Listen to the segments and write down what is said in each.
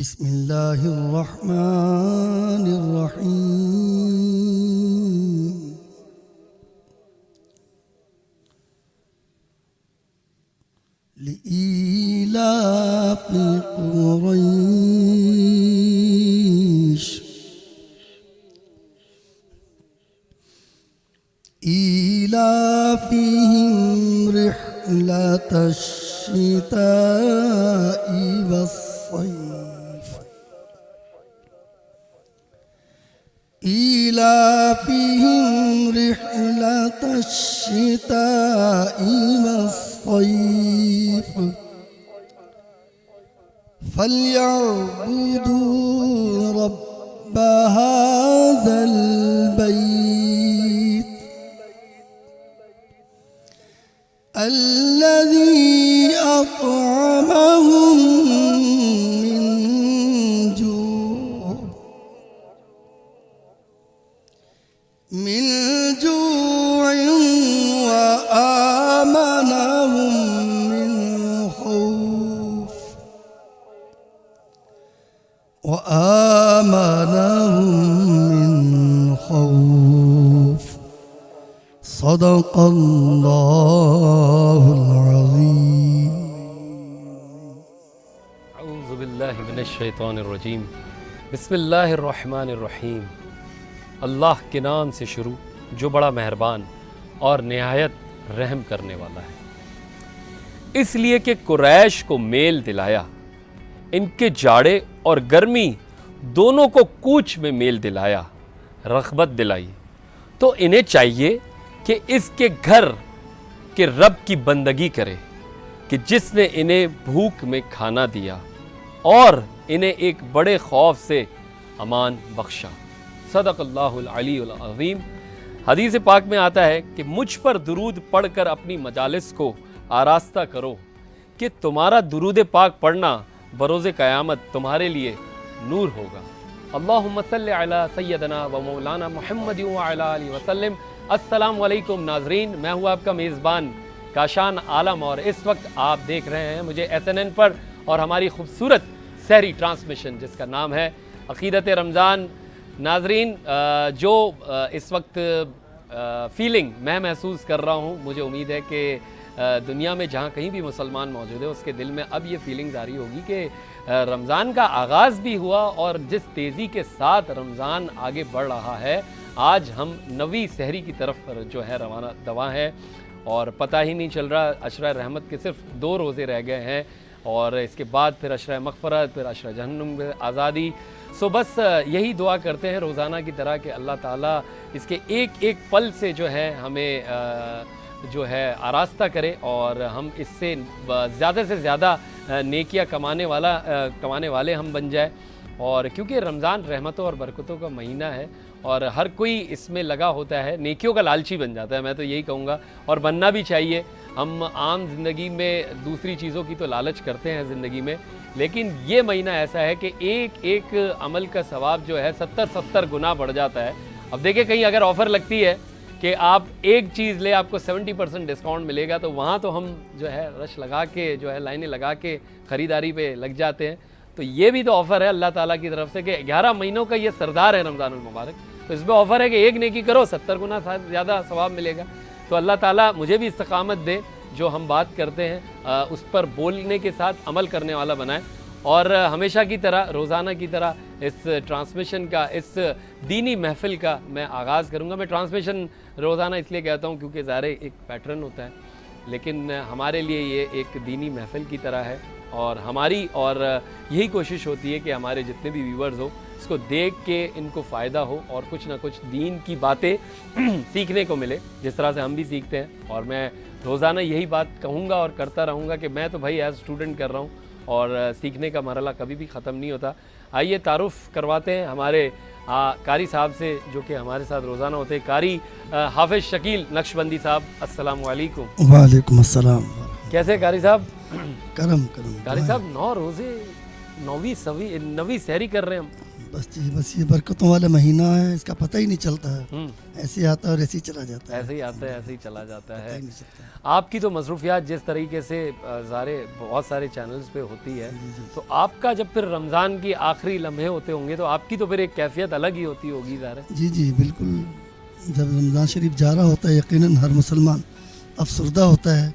بسم اللہ الرحمن الرحیم لإيلاف قريش إيلافهم رحلة الشتاء والصيف إيلافهم رحلة الشتاء والصيف فليعبدوا رب هذا البيت الذي أطعمهم من جوع وآمنهم من خوف صدق الله العظيم. اعوذ باللہ من الشیطان الرجیم. بسم اللہ الرحمن الرحیم. اللہ کے نام سے شروع جو بڑا مہربان اور نہایت رحم کرنے والا ہے. اس لیے کہ قریش کو میل دلایا، ان کے جاڑے اور گرمی دونوں کو کوچ میں میل دلایا، رغبت دلائی، تو انہیں چاہیے کہ اس کے گھر کے رب کی بندگی کرے کہ جس نے انہیں بھوک میں کھانا دیا اور انہیں ایک بڑے خوف سے امان بخشا. صدق اللہ العلی العظیم. حدیث پاک میں آتا ہے کہ مجھ پر درود پڑھ کر اپنی مجالس کو آراستہ کرو کہ تمہارا درود پاک پڑھنا بروز قیامت تمہارے لیے نور ہوگا. اللہم صلی علی سیدنا و مولانا محمد وعلی آلہ وسلم. السلام علیکم ناظرین، میں ہوں آپ کا میزبان کاشان عالم اور اس وقت آپ دیکھ رہے ہیں مجھے SNN پر اور ہماری خوبصورت سحری ٹرانسمیشن جس کا نام ہے عقیدت رمضان. ناظرین، جو اس وقت فیلنگ میں محسوس کر رہا ہوں، مجھے امید ہے کہ دنیا میں جہاں کہیں بھی مسلمان موجود ہے اس کے دل میں اب یہ فیلنگ جاری ہوگی کہ رمضان کا آغاز بھی ہوا اور جس تیزی کے ساتھ رمضان آگے بڑھ رہا ہے، آج ہم نویں سحری کی طرف جو ہے روانہ دوا ہے اور پتہ ہی نہیں چل رہا. عشرہ رحمت کے صرف 2 روزے رہ گئے ہیں اور اس کے بعد پھر عشرہ مغفرت، پھر عشرہ جہنم میں آزادی. سو بس یہی دعا کرتے ہیں روزانہ کی طرح کہ اللہ تعالیٰ اس کے ایک ایک پل سے جو ہے ہمیں جو ہے آراستہ کرے اور ہم اس سے زیادہ نیکیاں کمانے والے ہم بن جائیں. اور کیونکہ رمضان رحمتوں اور برکتوں کا مہینہ ہے اور ہر کوئی اس میں لگا ہوتا ہے، نیکیوں کا لالچی بن جاتا ہے، میں تو یہی کہوں گا، اور بننا بھی چاہیے. ہم عام زندگی میں دوسری چیزوں کی تو لالچ کرتے ہیں زندگی میں، لیکن یہ مہینہ ایسا ہے کہ ایک ایک عمل کا ثواب جو ہے 70 گنا بڑھ جاتا ہے. اب دیکھیں کہیں اگر آفر لگتی ہے کہ آپ ایک چیز لے آپ کو 70% ڈسکاؤنٹ ملے گا تو وہاں تو ہم جو ہے رش لگا کے جو ہے لائنیں لگا کے خریداری پہ لگ جاتے ہیں. تو یہ بھی تو آفر ہے اللہ تعالیٰ کی طرف سے کہ 11 مہینوں کا یہ سردار ہے رمضان المبارک، تو اس میں آفر ہے کہ ایک نیکی کرو 70 گنا زیادہ ثواب ملے گا. تو اللہ تعالیٰ مجھے بھی استقامت دے، جو ہم بات کرتے ہیں اس پر بولنے کے ساتھ عمل کرنے والا بنائے. اور ہمیشہ کی طرح روزانہ کی طرح اس ٹرانسمیشن کا، اس دینی محفل کا میں آغاز کروں گا. میں ٹرانسمیشن روزانہ اس لیے کہتا ہوں کیونکہ ظاہر ایک پیٹرن ہوتا ہے، لیکن ہمارے لیے یہ ایک دینی محفل کی طرح ہے اور ہماری اور یہی کوشش ہوتی ہے کہ ہمارے جتنے بھی ویورز ہو اس کو دیکھ کے ان کو فائدہ ہو اور کچھ نہ کچھ دین کی باتیں سیکھنے کو ملے جس طرح سے ہم بھی سیکھتے ہیں. اور میں روزانہ یہی بات کہوں گا اور کرتا رہوں گا کہ میں تو بھائی ایز اسٹوڈنٹ کر رہا ہوں اور سیکھنے کا مرحلہ کبھی بھی ختم نہیں ہوتا. آئیے تعارف کرواتے ہیں ہمارے قاری صاحب سے جو کہ ہمارے ساتھ روزانہ ہوتے ہیں. قاری حافظ شکیل نقشبندی صاحب، السلام علیکم. وعلیکم السلام. کیسے قاری صاحب؟ کرم قاری صاحب 9 روزے 9ویں سحری کر رہے ہیں ہم. बस ये बरकतों वाला महीना है, इसका पता ही नहीं चलता है, ऐसे आता है और ऐसे ही चला जाता है, ऐसे ही आता है ऐसे ही चला जाता पता है। ही नहीं चलता। आपकी तो मसरूफियात जिस तरीके से बहुत सारे चैनल्स पे होती है, तो आपका जब फिर रमज़ान की आखिरी लम्हे होते होंगे तो आपकी तो फिर एक कैफियत अलग ही होती होगी ज़ाहिर है। जी जी बिल्कुल, जब रमज़ान शरीफ जा रहा होता है यकीनन हर मुसलमान अफसरदा होता है,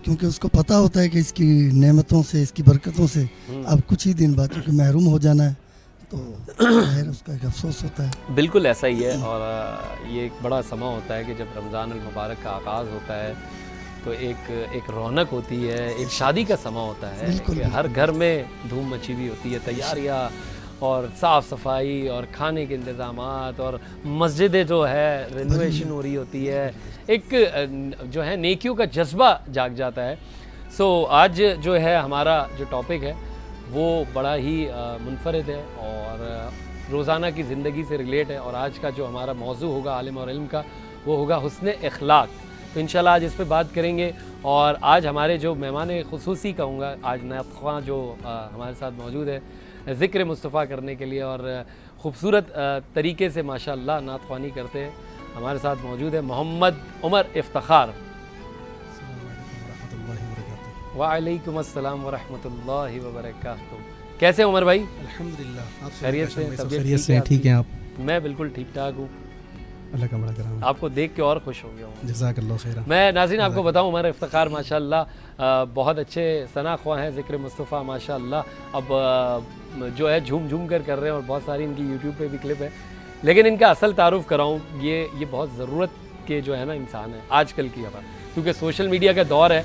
क्योंकि उसको पता होता है कि इसकी नेमतों से, इसकी बरकतों से अब कुछ ही दिन बाद क्योंकि महरूम हो जाना है, तो ज़ाहिर उसका एक अफसोस होता है। बिल्कुल ऐसा ही है। और ये एक बड़ा समा होता है कि जब रमज़ान अल मुबारक का आगाज़ होता है तो एक रौनक होती है, एक शादी का समा होता है बिल्कुल, कि हर घर में धूम मची हुई होती है, तैयारियाँ और साफ़ सफाई और खाने के इंतज़ामात और मस्जिदें जो है रेनोवेशन हो रही होती है, एक जो है नेकियों का जज्बा जाग जाता है। सो आज जो है हमारा जो टॉपिक है वो बड़ा ही मुनफरद है और रोज़ाना की ज़िंदगी से रिलेट है। और आज का जो हमारा मौजू होगा आलिम और इल्म का वो होगा हुस्न अखलाक। तो इंशाल्लाह आज इस पे बात करेंगे। और आज हमारे जो मेहमान खुसूसी कहूँगा, आज नात ख्वां जो हमारे साथ मौजूद है ज़िक्र मुस्तफ़ा करने के लिए और ख़ूबसूरत तरीके से माशाअल्लाह नात ख्वानी करते हैं, हमारे साथ मौजूद है मोहम्मद उमर इफ्तिखार। वालेकुम अस्सलाम वरहमतुल्लाहि वबरकातुहू। कैसे हैं उमर भाई? अल्हम्दुलिल्लाह, आप खैरियत से? खैरियत से ठीक हैं आप? मैं बिल्कुल ठीक ठाक हूँ, अल्लाह का बड़ा करम है। आपको देख के और खुश हो गया हूँ। जज़ाकल्लाह खैरा। मैं नाज़रीन आपको बताऊँ उमर इफ्तिखार माशाअल्लाह बहुत अच्छे सना ख्वां हैं, ज़िक्र मुस्तफ़ा माशाअल्लाह अब जो है झूम झूम कर रहे हैं और बहुत सारी इनकी यूट्यूब पे भी क्लिप है। लेकिन इनका असल तारुफ़ कराऊँ, ये बहुत ज़रूरत के जो है ना इंसान है आजकल की हवा, क्योंकि सोशल मीडिया का दौर है।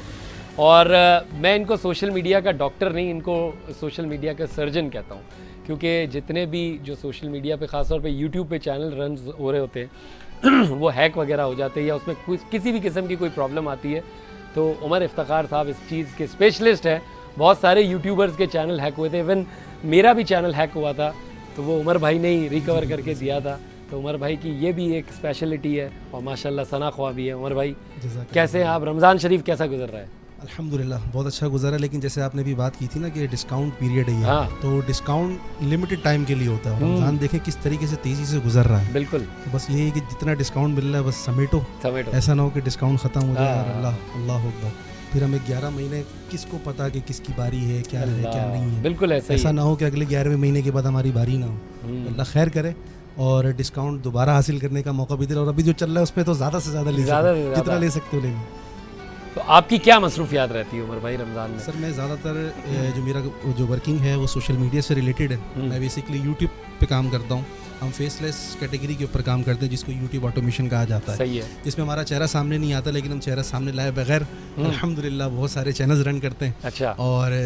और मैं इनको सोशल मीडिया का डॉक्टर नहीं, इनको सोशल मीडिया का सर्जन कहता हूँ, क्योंकि जितने भी जो सोशल मीडिया पे ख़ासतौर पे यूट्यूब पे चैनल रन हो रहे होते हैं वो हैक वगैरह हो जाते हैं या उसमें किसी भी किस्म की कोई प्रॉब्लम आती है तो उमर इफ्तिखार साहब इस चीज़ के स्पेशलिस्ट हैं। बहुत सारे यूट्यूबर्स के चैनल हैक हुए थे, इवन मेरा भी चैनल हैक हुआ था तो वो उमर भाई ने ही रिकवर करके दिया था। तो उमर भाई की ये भी एक स्पेशलिटी है और माशाल्लाह सना ख्वां भी है। उमर भाई कैसे हैं आप? रमज़ान शरीफ कैसा गुजर रहा है? अल्हम्दुलिल्लाह बहुत अच्छा गुजरा, लेकिन जैसे आपने भी बात की थी ना कि डिस्काउंट पीरियड है ये, हाँ। तो डिस्काउंट लिमिटेड टाइम के लिए होता है। रमज़ान देखें किस तरीके से तेज़ी से गुजर रहा है। बिल्कुल, तो बस यही है कि जितना डिस्काउंट मिल रहा है बस समेटो, ऐसा ना हो कि डिस्काउंट ख़त्म हो जाए और अल्लाह अकबर फिर हमें 11 महीने किसको पता कि किसकी बारी है, क्या है क्या नहीं है। बिल्कुल ऐसा ना हो कि अगले 11वें महीने के बाद हमारी बारी ना हो। अल्लाह खैर करे और डिस्काउंट दोबारा हासिल करने का मौका भी दे। और अभी जो चल रहा है उस पर तो ज़्यादा से ज़्यादा जितना ले सकते हो ले लो। तो आपकी क्या मसरूफियात रहती है उमर भाई रमज़ान में? सर मैं ज़्यादातर जो मेरा जो वर्किंग है वो सोशल मीडिया से रिलेटेड है। मैं बेसिकली यूट्यूब पे काम करता हूँ। हम फेसलेस कैटेगरी के ऊपर काम करते हैं जिसको यूट्यूब ऑटोमेशन कहा जाता है। सही है। जिसमें हमारा चेहरा सामने नहीं आता लेकिन हम चेहरा सामने लाए बगैर अल्हम्दुलिल्लाह बहुत सारे चैनल्स रन करते हैं। अच्छा। और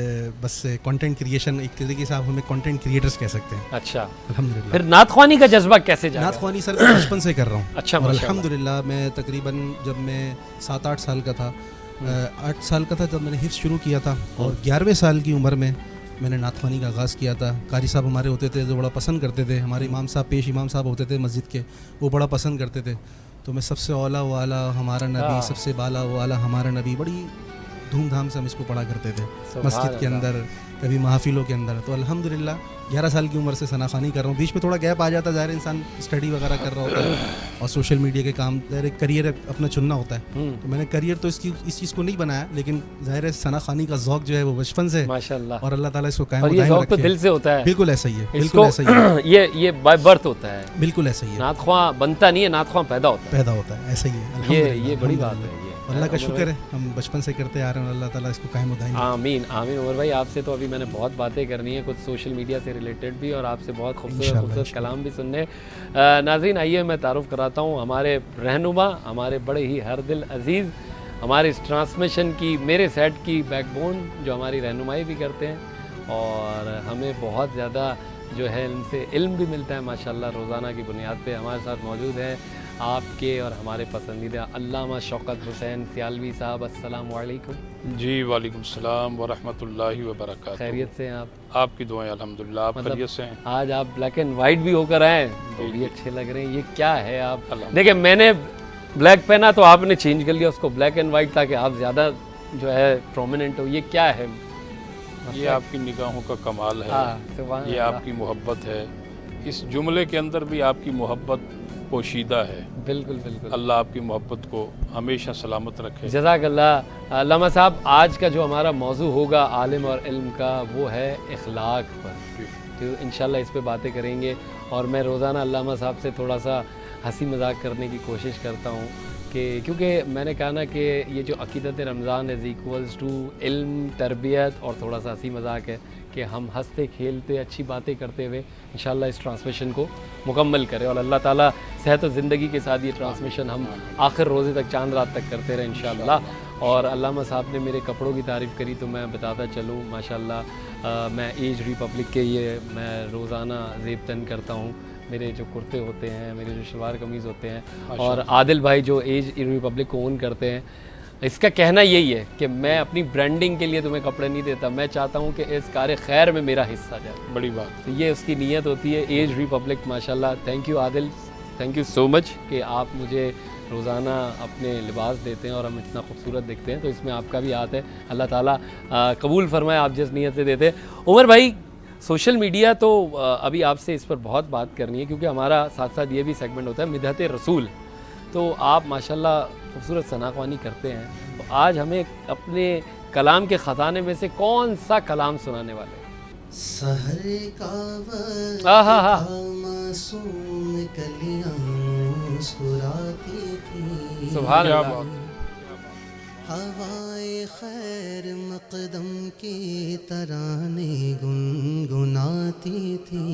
बस कंटेंट क्रिएशन एक तरीके से आप हमें कंटेंट क्रिएटर्स कह सकते हैं। अच्छा, अल्हम्दुलिल्लाह। फिर नात ख्वानी का जज्बा कैसे जागा? नात ख्वानी सर मैं बचपन से कर रहा हूँ। अच्छा, और अल्हम्दुलिल्लाह मैं तकरीबन जब मैं 7-8 साल का था 8 साल का था जब मैंने हिफ्ज़ शुरू किया था और 11वें साल की उम्र में मैंने नात ख्वानी का आगाज़ किया था। कारी साहब हमारे होते थे जो बड़ा पसंद करते थे, हमारे इमाम साहब पेश इमाम साहब होते थे मस्जिद के, वो बड़ा पसंद करते थे। तो मैं सबसे औला वाला हमारा नबी, सबसे बाला वाला हमारा नबी, बड़ी धूमधाम से हम इसको पढ़ा करते थे मस्जिद के अंदर, कभी महफिलों के अंदर। तो अल्हम्दुलिल्लाह 11 साल की उम्र से सना ख़ानी कर रहा हूँ। बीच में थोड़ा गैप आ जाता है, ज़ाहिर इंसान स्टडी वगैरह कर रहा होता है और सोशल मीडिया के काम, ज़ाहिर करियर अपना चुनना होता है। तो मैंने करियर तो इस चीज़ को नहीं बनाया, लेकिन ज़ाहिर है सना ख़ानी का ज़ौक़ जो है वो बचपन से माशाअल्लाह और अल्लाह ताला इसको कायम और ये ज़ौक़ तो दिल से होता है। बिल्कुल ऐसा ही है, बिल्कुल ऐसा ही है। ये बाय बर्थ होता है। बिल्कुल ऐसा ही है। नात ख्वां बनता नहीं है, नात ख्वां पैदा होता है। ऐसा ही है। ये बड़ी बात है। अल्लाह का शुक्र है हम बचपन से करते आ रहे हैं और अल्लाह ताला इसको कायम दायम। आमीन आमीन। उमर भाई आपसे तो अभी मैंने बहुत बातें करनी है, कुछ सोशल मीडिया से रिलेटेड भी और आपसे बहुत खूबसूरत कलाम भी सुनने। नाज़रीन आइए मैं तारुफ़ कराता हूँ हमारे रहनुमा, हमारे बड़े ही हर दिल अजीज़, हमारे इस ट्रांसमिशन की मेरे सेट की बैकबोन जो हमारी रहनुमाई भी करते हैं और हमें बहुत ज़्यादा जो है इनसे इल्म भी मिलता है माशाल्लाह रोज़ाना की बुनियाद पे। हमारे साथ मौजूद हैं आपके और हमारे पसंदीदा अल्लामा शौकत हुसैन सियालवी साहब। अस्सलाम वालेकुम। जी वालेकुम सलाम व रहमतुल्लाहि व बरकातहू। खैरियत से हैं आप? आपकी दुआएं अल्हम्दुलिल्लाह। आप खैरियत से हैं? आज आप ब्लैक एंड वाइट भी होकर आए तो भी अच्छे लग रहे हैं। ये क्या है आप? देखिए मैंने ब्लैक पहना तो आपने चेंज कर लिया उसको ब्लैक एंड वाइट ताकि आप ज़्यादा जो है प्रोमिनेंट हो। ये क्या है? ये आपकी निगाहों का कमाल है, ये आपकी मोहब्बत है, इस जुमले के अंदर भी आपकी मोहब्बत पोशीदा है। बिल्कुल बिल्कुल। अल्लाह आपकी मोहब्बत को हमेशा सलामत रखे। जज़ाकल्लाह। अल्लामा साहब, आज का जो हमारा मौजू होगा आलिम और इल्म का, वो है इखलाक पर। तो इंशाल्लाह इस पे बातें करेंगे। और मैं रोज़ाना अल्लामा साहब से थोड़ा सा हंसी मजाक करने की कोशिश करता हूँ कि क्योंकि मैंने कहा ना कि ये जो अक़ीदत रमज़ान इज़ इक्वल्स टू इल्म, तरबियत और थोड़ा सा हंसी मजाक है कि हम हंसते खेलते अच्छी बातें करते हुए इंशाल्लाह इस ट्रांसमिशन को मुकम्मल करें। और अल्लाह ताला सेहत और ज़िंदगी के साथ ये ट्रांसमिशन हम आखिर रोज़े तक, चांद रात तक करते रहें इंशाल्लाह। और अल्लामा साहब ने मेरे कपड़ों की तारीफ़ करी तो मैं बताता चलूँ, माशाल्लाह मैं एज रिपब्लिक के ये मैं रोज़ाना ज़ेब तन करता हूँ। मेरे जो कुर्ते होते हैं, मेरे जो शलवार कमीज़ होते हैं, और आदिल भाई जो एज रिपब्लिक को ओन करते हैं, इसका कहना यही है कि मैं अपनी ब्रांडिंग के लिए तुम्हें कपड़े नहीं देता, मैं चाहता हूँ कि इस कार खैर में मेरा हिस्सा जाए। बड़ी बात। तो ये उसकी नीयत होती है। एज रिपब्लिक माशाल्लाह। Thank you Adil, thank you so much कि आप मुझे रोज़ाना अपने लिबास देते हैं और हम इतना खूबसूरत दिखते हैं, तो इसमें आपका भी हाथ है। अल्लाह ताला कबूल फरमाए आप जिस नीयत से देते हैं। उमर भाई, सोशल मीडिया तो अभी आपसे इस पर बहुत बात करनी है क्योंकि हमारा साथ साथ ये भी सेगमेंट होता है मिदहत रसूल। तो आप माशाल्लाह खूबसूरत सनाख्वानी करते हैं, तो आज हमें अपने कलाम के ख़जाने में से कौन सा कलाम सुनाने वाले हैं? सहर का वक्त आहा हा। था, मासूम कलियां मुस्कुराती थी, सुभान क्या अल्लाह। बात। हवाए खैर मकदम की तराने गुनगुनाती थी।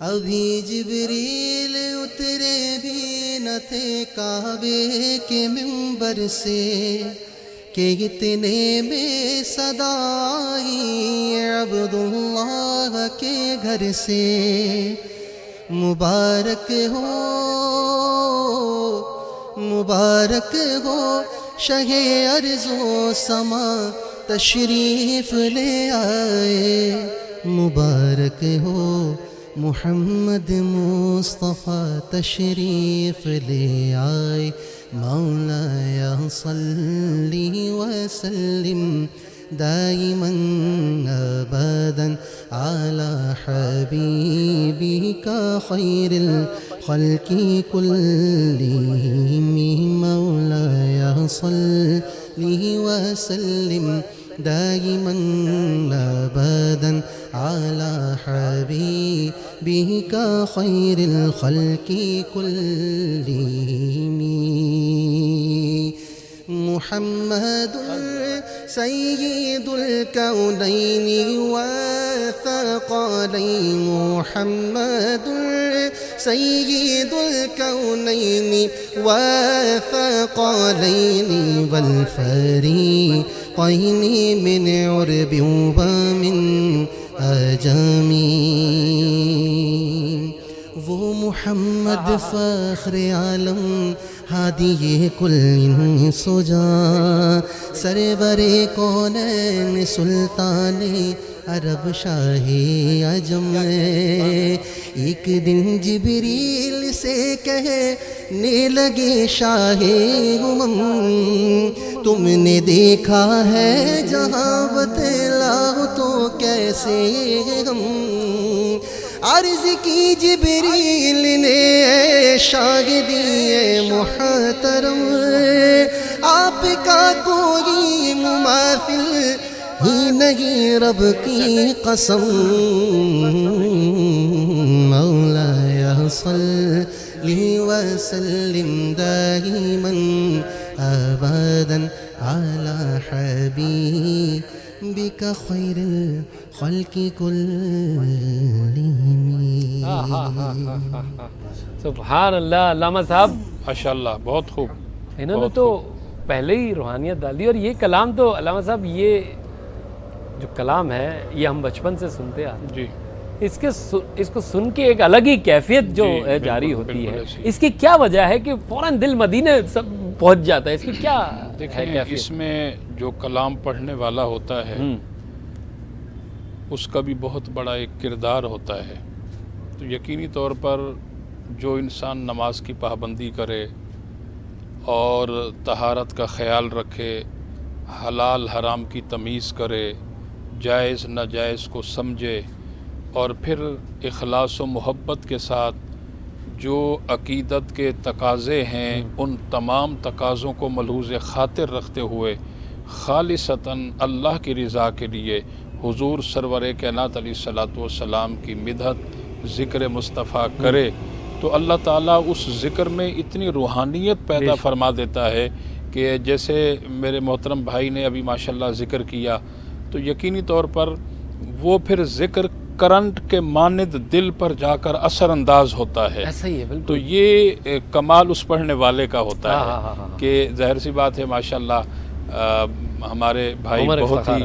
अभी जिब्रील उतरे भी न थे काबे के मिंबर से कि इतने में सदा आई अब्दुल्लाह के घर से। मुबारक हो शहे अर्ज़ो समा तशरीफ़ ले आए। मुबारक हो मुहम्मद मुस्तफ़ा तशरीफ़ ले आए। मौलाया सल्ली व सल्लिम दाइमन अबदन अला हबीबिका खैरिल खल्क़ि कुल्लिहिम। मौलाया सल्ली व सल्लिम दाइमन अबदन अला हबीबिका खैरिल खल्क़ि कुल्लिहिम। मुहम्मदुर सय्यिदुल कौनैनि व थक़लैनि। मुहम्मदुर सय्यिदुल कौनैनि व थक़लैनि वल फ़रीक़ैनि मिन उर्बिन व मिन अजमी। वो मुहम्मद फ़ख्र आलम हादी कुल सुजा सरवरे कौनैन सुल्ताने अरब शाही अजम। एक दिन जिब्रील से कहने लगे शाहे उमम, तुमने देखा है जहाँ बतलाओ तो कैसे हम। अर्ज़ की जिब्रील ने शागिदी मुहतरम, आपका कोई मुमासिल ही नहीं रब की कसम। मौलाया सल्ली व सल्लिम दाइमन अबदन अला हबीबिका खैरिल खल्क़ि कुल्लिहिम। सुभान अल्लाह। अल्लामा साहब, माशाल्लाह, बहुत खूब। इन्होंने बहुत तो खूब। पहले ही रूहानियत डाल दी। और ये कलाम तो अल्लामा साहब, ये जो कलाम है ये हम बचपन से सुनते आ रहे हैं। जी, इसको सुन के एक अलग ही कैफियत जो जी, है जारी बिल्कुल, होती बिल्कुल है। ऐसी। इसकी क्या वजह है कि फौरन दिल मदीने सब पहुंच जाता है? इसकी क्या है देखें, कैफियत? इसमें जो कलाम पढ़ने वाला होता है उसका भी बहुत बड़ा एक किरदार होता है। तो यकीनी तौर पर जो इंसान नमाज की पाबंदी करे और तहारत का ख़याल रखे, हलाल हराम की तमीज़ करे, जायज़ नाजायज़ को समझे, اور پھر اخلاص و محبت کے ساتھ جو عقیدت کے تقاضے ہیں ان تمام تقاضوں کو ملحوظ خاطر رکھتے ہوئے خالصتاً اللہ کی رضا کے لیے حضور سرور کائنات علیہ الصلوۃ والسلام کی مدحت ذکر مصطفیٰ کرے تو اللہ تعالیٰ اس ذکر میں اتنی روحانیت پیدا فرما دیتا ہے کہ جیسے میرے محترم بھائی نے ابھی ماشاءاللہ ذکر کیا تو یقینی طور پر وہ پھر ذکر کرنٹ کے مانند دل پر جا کر اثر انداز ہوتا ہے. ایسا ہی ہے بالکل. تو یہ کمال اس پڑھنے والے کا ہوتا ہے کہ ظاہر سی بات ہے ماشاءاللہ ہمارے بھائی بہت ہی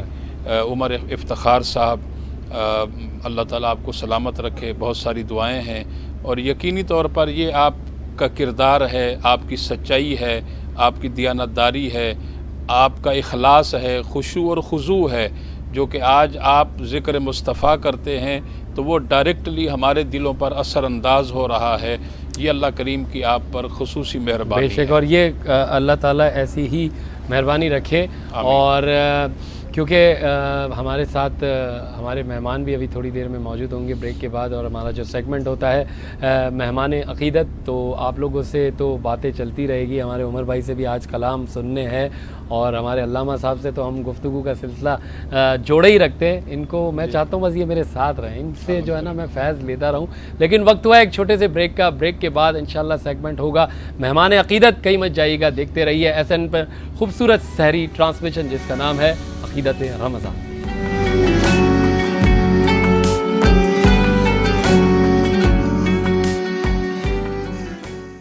عمر افتخار صاحب اللہ تعالیٰ آپ کو سلامت رکھے، بہت ساری دعائیں ہیں اور یقینی طور پر یہ آپ کا کردار ہے، آپ کی سچائی ہے، آپ کی دیانتداری ہے، آپ کا اخلاص ہے، خشوع اور خضوع ہے جو کہ آج آپ ذکر مصطفیٰ کرتے ہیں تو وہ ڈائریکٹلی ہمارے دلوں پر اثر انداز ہو رہا ہے. یہ اللہ کریم کی آپ پر خصوصی مہربانی بے شک. اور یہ اللہ تعالیٰ ایسی ہی مہربانی رکھے. اور کیونکہ ہمارے ساتھ ہمارے مہمان بھی ابھی تھوڑی دیر میں موجود ہوں گے بریک کے بعد، اور ہمارا جو سیگمنٹ ہوتا ہے مہمان عقیدت، تو آپ لوگوں سے تو باتیں چلتی رہے گی. ہمارے عمر بھائی سے بھی آج کلام سننے ہیں اور ہمارے علامہ صاحب سے تو ہم گفتگو کا سلسلہ جوڑے ہی رکھتے ہیں. ان کو میں چاہتا ہوں بس یہ میرے ساتھ رہیں، ان سے جو ہے نا میں فیض لیتا رہوں. لیکن وقت ہوا ایک چھوٹے سے بریک کا. بریک کے بعد انشاءاللہ سیگمنٹ ہوگا مہمان عقیدت. کہیں مت جائیے گا، دیکھتے رہیے SN پر خوبصورت سحری ٹرانسمیشن جس کا نام ہے عقیدت رمضان.